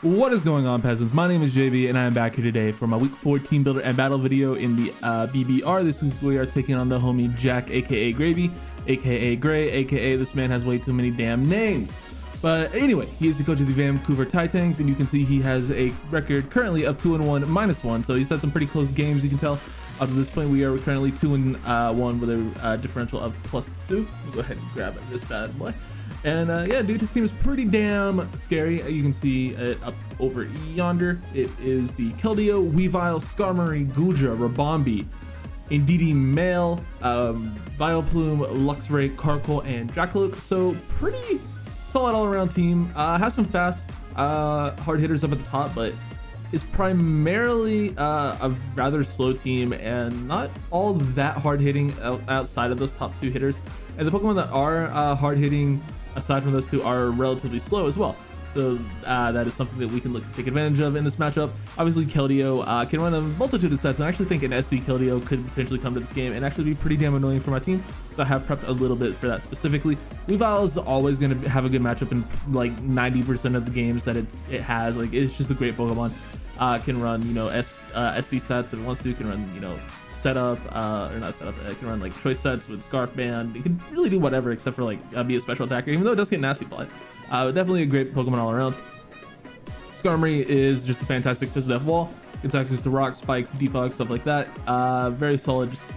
What is going on, peasants? My name is JB and I am back here today for my week 4 team builder and battle video in the BBR. This week we are taking on the homie Jack, aka Gravy, aka Gray, aka this man has way too many damn names. But anyway, he is the coach of the Vancouver Titangs, and you can see he has a record currently of 2-1 -1. So he's had some pretty close games. You can tell up to this point we are currently 2-1 with a differential of +2. Go ahead and grab this bad boy. And yeah, dude, his team is pretty damn scary. You can see it up over yonder. It is the Keldeo, Weavile, Skarmory, Guja, Rabombi, Indeedee Male, Vileplume, Luxray, Carkol, and Dracloak. So pretty solid all-around team. Has some fast hard hitters up at the top, but is primarily a rather slow team and not all that hard hitting outside of those top two hitters. And the Pokemon that are hard hitting aside from those two are relatively slow as well. So that is something that we can look to take advantage of in this matchup. Obviously, Keldeo can run a multitude of sets, and I actually think an SD Keldeo could potentially come to this game and actually be pretty damn annoying for my team. So I have prepped a little bit for that specifically. Weavile is always going to have a good matchup in like 90% of the games that it has. Like, it's just a great Pokemon. Can run, you know, SD sets if it wants to. Can run, you know, setup or not setup. It can run like choice sets with Scarf Band. It can really do whatever except for like be a special attacker, even though it does get nasty play. Definitely a great Pokemon all around. Skarmory is just a fantastic Fizz Death Wall. Gets access to rocks, spikes, defog, stuff like that. Very solid, just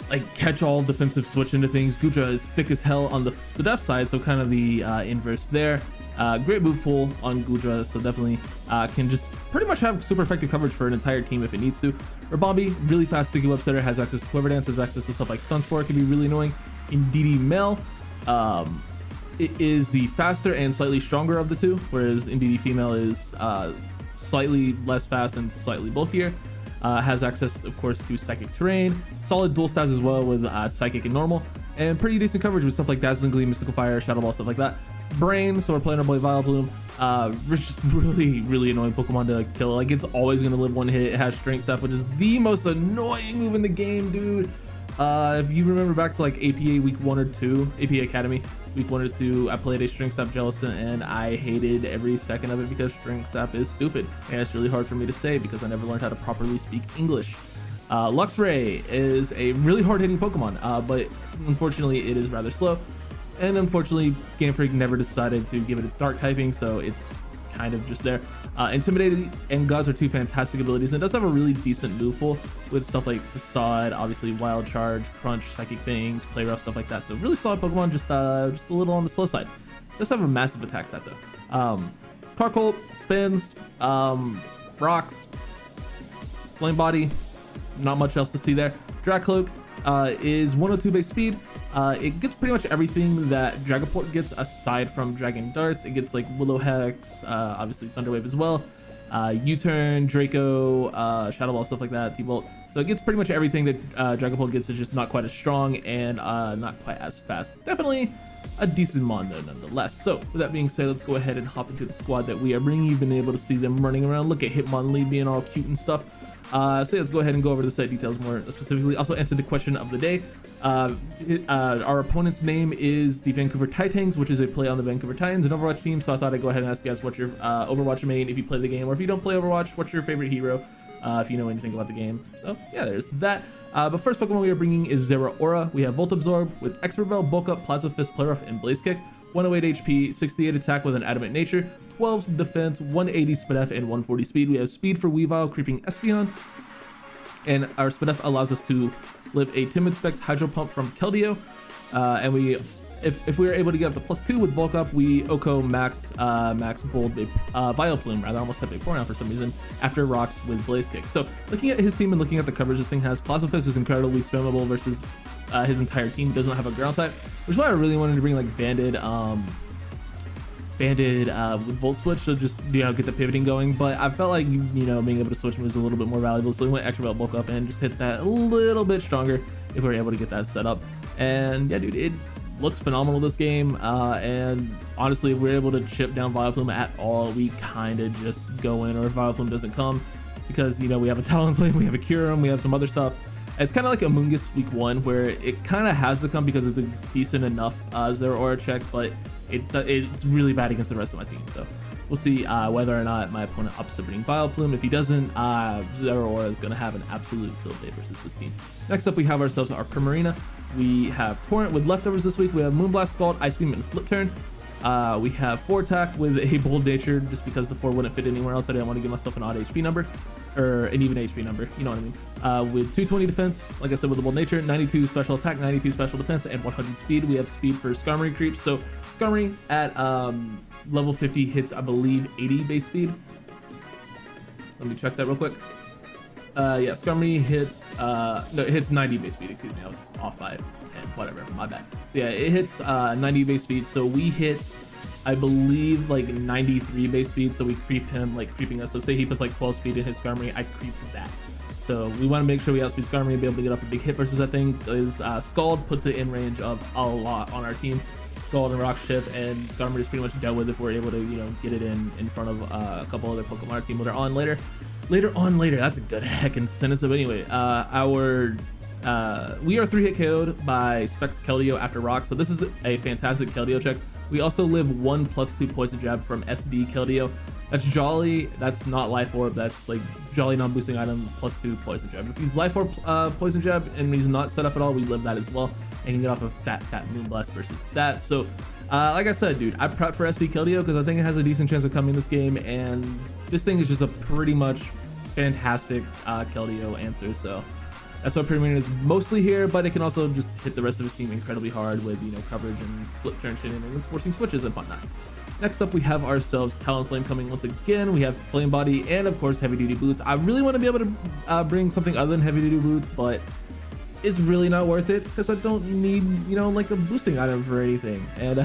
like catch-all defensive switch into things. Guja is thick as hell on the Spadef side, so kind of the inverse there. Great move pool on Guja, so definitely can just pretty much have super effective coverage for an entire team if it needs to. Rabombi, really fast sticky web setter, has access to Clever Dance, has access to stuff like Stun Spore, can be really annoying. Indeedee Male, it is the faster and slightly stronger of the two, whereas Indeedee Female is slightly less fast and slightly bulkier. Has access, of course, to Psychic Terrain, solid dual stabs as well with Psychic and Normal, and pretty decent coverage with stuff like Dazzling Gleam, Mystical Fire, Shadow Ball, stuff like that. Brain, so we're playing our boy Vileplume. Just really annoying Pokemon to kill. Like, it's always going to live one hit. It has Strength Step, which is the most annoying move in the game, dude. If you remember back to like APA week 1 or 2, APA Academy week 1 or 2, I played a Strength Step Jellicent and I hated every second of it because Strength Step is stupid, and it's really hard for me to say because I never learned how to properly speak English. Luxray is a really hard-hitting Pokemon, but unfortunately it is rather slow, and unfortunately Game Freak never decided to give it its dark typing, so it's kind of just there. Intimidating and Gods are two fantastic abilities, and it does have a really decent move pool with stuff like Facade, obviously Wild Charge, Crunch, Psychic Fangs, Play Rough, stuff like that. So really solid Pokemon, just a little on the slow side. Does have a massive attack stat though. Carkol, Spins, Rocks, Flame Body, not much else to see there. Dracloak is 102 base speed. It gets pretty much everything that Dragapult gets aside from Dragon Darts. It gets like Willow Hex, obviously Thunder Wave as well, U-Turn, Draco, Shadow Ball, stuff like that, T-Bolt. So it gets pretty much everything that Dragapult gets, is just not quite as strong and not quite as fast. Definitely a decent mon though nonetheless. So with that being said, let's go ahead and hop into the squad that we are bringing. You've been able to see them running around. Look at Hitmonlee being all cute and stuff. So yeah, let's go ahead and go over the set details more specifically. Also answer the question of the day. Our opponent's name is the Vancouver Titangs, which is a play on the Vancouver Titans, an Overwatch team. So I thought I'd go ahead and ask you guys what your Overwatch main, if you play the game, or if you don't play Overwatch, what's your favorite hero, if you know anything about the game. So yeah, there's that. But first Pokemon we are bringing is Zeraora. We have Volt Absorb with Expert Bell, Bulk Up, Plasma Fist, Play Rough, and Blaze Kick. 108 HP, 68 attack with an Adamant Nature, 12 defense, 180 Spadef, and 140 speed. We have speed for Weavile, Creeping Espeon. And our Spadef allows us to live a Timid Specs Hydro Pump from Keldeo. And if we are able to get up to +2 with Bulk Up, we Oko Max Bold Vileplume, rather, I almost had Vaporeon for some reason, after Rocks with Blaze Kick. So looking at his team and looking at the coverage this thing has, Plasma Fist is incredibly spammable versus his entire team doesn't have a ground type, which is why I really wanted to bring like Banded with Volt Switch to just, you know, get the pivoting going. But I felt like, you know, being able to switch moves a little bit more valuable, so we went Extra Belt, Bulk Up, and just hit that a little bit stronger if we were able to get that set up. And yeah, dude, it looks phenomenal this game, and honestly, if we're able to chip down Vileplume at all, we kind of just go in, or if Vileplume doesn't come, because, you know, we have a Talonflame, we have a Kyurem, we have some other stuff. It's kind of like Amoonguss week 1, where it kind of has to come because it's a decent enough Zeraora check, but it's really bad against the rest of my team. So We'll see whether or not my opponent ups the Burning Vile Plume. If he doesn't, Zero Aura is going to have an absolute field day versus this team. Next up, we have ourselves our Primarina. We have Torrent with leftovers this week. We have Moonblast, Scald, Ice Beam, and Flip Turn. We have 4 attack with a Bold Nature, just because the 4 wouldn't fit anywhere else. I didn't want to give myself an odd HP number, or an even HP number, you know what I mean. With 220 defense, like I said, with the Bold Nature, 92 special attack, 92 special defense, and 100 speed. We have speed for Skarmory creeps. So Skarmory at level 50 hits, I believe, 80 base speed. Let me check that real quick. Yeah, Skarmory hits, no, it hits 90 base speed, excuse me, I was off by 10, whatever, my bad. So yeah, it hits 90 base speed, so we hit, I believe, like 93 base speed, so we creep him, like creeping us. So say he puts like 12 speed in his Skarmory, I creep that. So we want to make sure we outspeed Skarmory and be able to get off a big hit versus that thing, because Scald puts it in range of a lot on our team. Scald and Rock Shift, and Skarmory is pretty much dealt with if we're able to, you know, get it in front of a couple other Pokemon on our team later on. Later, that's a good heckin' sentence. But anyway, we are 3-hit KO'd by Specs Keldeo after Rock, so this is a fantastic Keldeo check. We also live 1+2 Poison Jab from SD Keldeo. That's Jolly, that's not Life Orb, that's like Jolly non-boosting item +2 Poison Jab. If he's Life Orb Poison Jab and he's not set up at all, we live that as well and can get off a fat Moonblast versus that. So like I said, dude, I prepped for SD Keldeo because I think it has a decent chance of coming this game, and this thing is just a pretty much fantastic Keldeo answer. So that's what Primarina is mostly here, but it can also just hit the rest of his team incredibly hard with, you know, coverage and flip turn shenanigans, forcing switches and whatnot. Next up, we have ourselves Talonflame coming once again. We have Flame Body and, of course, Heavy Duty Boots. I really want to be able to bring something other than Heavy Duty Boots, but it's really not worth it because I don't need, you know, like a boosting item for anything. And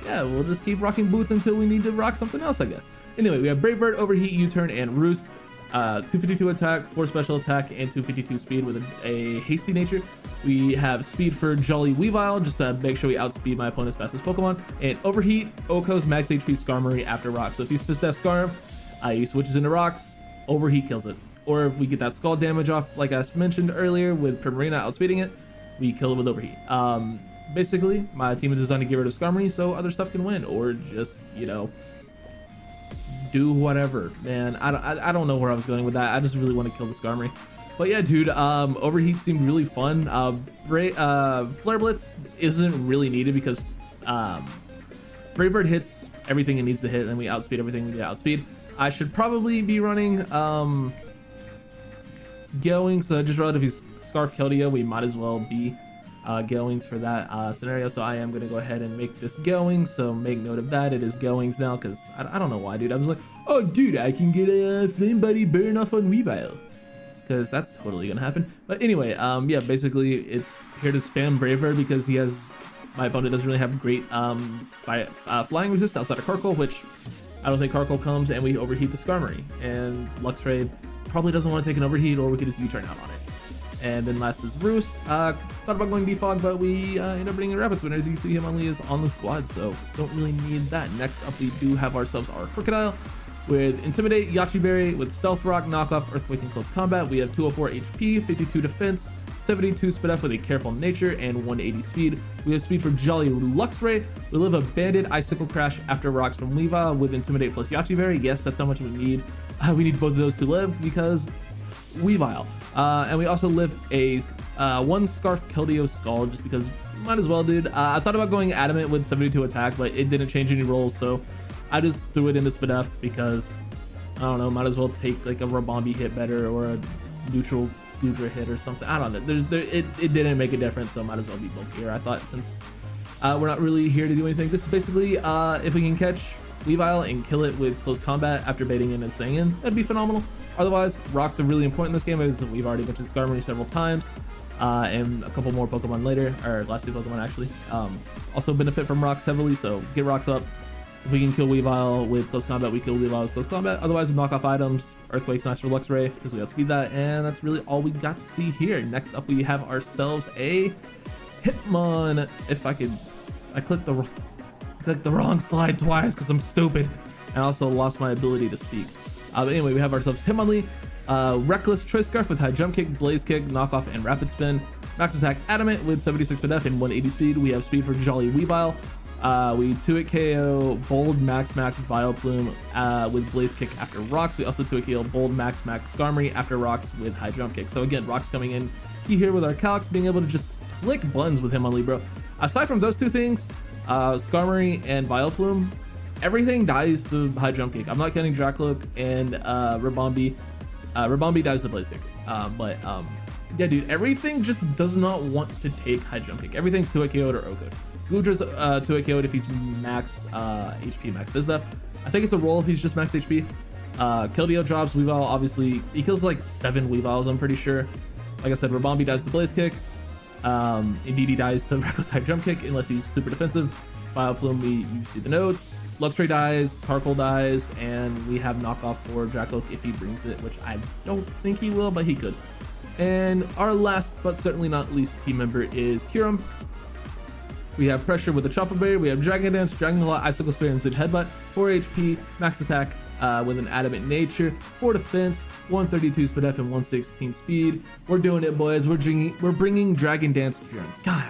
yeah, we'll just keep rocking boots until we need to rock something else, I guess. Anyway, we have Brave Bird, Overheat, U-Turn, and Roost. 252 attack, 4 special attack, and 252 speed with a hasty nature. We have speed for Jolly Weavile, just to make sure we outspeed my opponent's fastest Pokemon. And Overheat, Oko's max HP Skarmory after Rock. So if he's Fist F Skarm, he switches into Rocks, Overheat kills it. Or if we get that Scald damage off, like I mentioned earlier, with Primarina outspeeding it, we kill it with Overheat. Basically, my team is designed to get rid of Skarmory so other stuff can win, or just, you know, do whatever, man. I don't know where I was going with that. I just really want to kill the Skarmory. But yeah, dude, Overheat seemed really fun. Flare Blitz isn't really needed because Brave Bird hits everything it needs to hit, and we outspeed everything we need to outspeed. I should probably be running Going, so just relative he's Scarf Keldeo, we might as well be Goings for that scenario. So I am going to go ahead and make this Going, so make note of that. It is Goings now, because I don't know why, dude. I was like, oh dude, I can get a Flame Buddy burn off on Weavile, because that's totally gonna happen. But anyway, yeah, basically it's here to spam Brave Bird because he has, my opponent doesn't really have great flying resist outside of Karkle, which I don't think Karkle comes, and we overheat the Skarmory, and Luxray probably doesn't want to take an overheat, or we could just U-turn out on it. And then last is Roost. Thought about going Defog, but we end up bringing a Rapid Spinner. As you can see, Hitmonlee is on the squad, so don't really need that. Next up, we do have ourselves our Crocodile with Intimidate, Yachi Berry, with Stealth Rock, Knockoff, Earthquake, and Close Combat. We have 204 HP, 52 Defense, 72 Spit F with a Careful Nature, and 180 Speed. We have Speed for Jolly Luxray. We live a Banded Icicle Crash after Rocks from Weavile with Intimidate plus Yachi Berry. Yes, that's how much we need. We need both of those to live because Weavile. And we also live a one Scarf Keldeo Skull, just because might as well, dude. I thought about going Adamant with 72 attack, but it didn't change any rolls, so I just threw it into Spit F because, I don't know, might as well take like a Rabombi hit better or a neutral Goodra hit or something. I don't know. It didn't make a difference, so might as well be bulkier. I thought, since we're not really here to do anything. This is basically if we can catch Weavile and kill it with Close Combat after baiting in and staying in, that'd be phenomenal. Otherwise, Rocks are really important in this game, as we've already mentioned Skarmory several times, and a couple more Pokemon later, or last two Pokemon actually. Also benefit from Rocks heavily, so get Rocks up. If we can kill Weavile with Close Combat, we kill Weavile with Close Combat. Otherwise, knock-off items, Earthquake's nice for Luxray, because we outspeed that, and that's really all we got to see here. Next up, we have ourselves a Hitmon. If I could, I clicked the wrong slide twice because I'm stupid, and also lost my ability to speak. But anyway, we have ourselves Hitmonlee, Reckless Choice Scarf with High Jump Kick, Blaze Kick, Knockoff, and Rapid Spin. Max Attack Adamant with 76 Spit F and 180 Speed. We have Speed for Jolly Weavile. We 2-hit KO Bold Max Vileplume with Blaze Kick after rocks. We also 2-hit KO Bold Max Skarmory after rocks with High Jump Kick. So again, rocks coming in key here with our Calx, being able to just click buttons with him on Libro. Aside from those two things, Skarmory and Vileplume, everything dies to High Jump Kick. I'm not counting Dracloak and Rabombi. Rabombi dies to Blaze Kick. Yeah, dude, everything just does not want to take High Jump Kick. Everything's 2-hit KO'd or OHKO'd. Gudra's 2-hit KO'd if he's max HP, max Vizda. I think it's a roll if he's just max HP. Keldeo drops Weavile, obviously. He kills like 7 Weaviles, I'm pretty sure. Like I said, Rabombi dies to Blaze Kick. Indeedee dies to Reckless High Jump Kick unless he's super defensive. Vileplume, you see the notes. Luxray dies, Carkol dies, and we have knockoff for Dracloak if he brings it, which I don't think he will, but he could. And our last but certainly not least team member is Kyurem. We have Pressure with the Chopper Berry, we have Dragon Dance, Dragon Claw, Icicle Spear, and Sage Headbutt, 4 HP, max attack with an Adamant Nature, 4 defense, 132 speed F, and 116 speed. We're doing it, boys. We're bringing Dragon Dance Kyurem. God,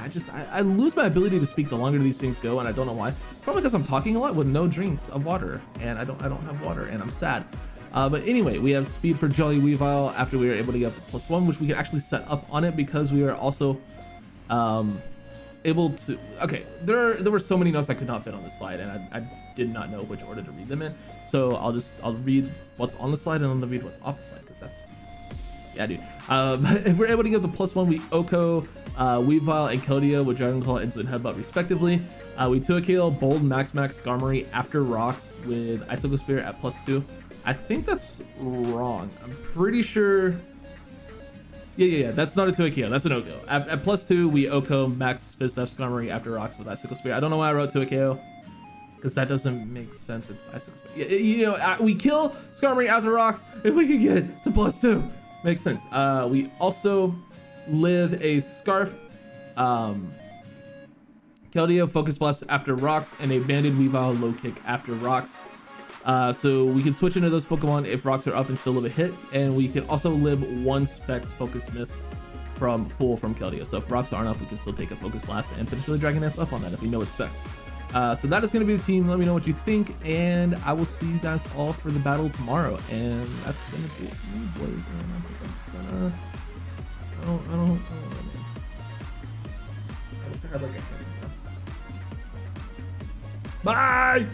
I lose my ability to speak the longer these things go, and I don't know why. Probably because I'm talking a lot with no drinks of water, and I don't have water, and I'm sad. But anyway, we have speed for Jolly Weavile after we were able to get up to +1, which we can actually set up on it because we are also able to. Okay, there were so many notes I could not fit on the slide, and I did not know which order to read them in. So I'll read what's on the slide and then I'll read what's off the slide, because that's, yeah, dude. If we're able to get the +1, we OHKO Weavile and Keldeo with Dragon Claw, Instant Headbutt respectively. We 2-hit KO Bold Max Skarmory after rocks with Icicle Spear at +2. I think that's wrong. I'm pretty sure. Yeah. That's not a 2-hit KO. That's an OHKO. At +2, we OHKO Max Fizdef Skarmory after rocks with Icicle Spear. I don't know why I wrote 2-hit KO, because that doesn't make sense. It's Icicle Spear. Yeah, we kill Skarmory after rocks if we can get the +2. Makes sense. We also live a Scarf, Keldeo Focus Blast after rocks, and a Banded Weavile Low Kick after rocks. So we can switch into those Pokemon if rocks are up and still live a hit, and we can also live 1 Specs Focus Miss from Keldeo. So if rocks aren't up, we can still take a Focus Blast and potentially Dragon Dance up on that if we know it's Specs. So that is going to be the team. Let me know what you think, and I will see you guys all for the battle tomorrow. And that's going to be it for me, boys. And I think I'm just gonna. I don't know, man. I wish I had like a. Bye.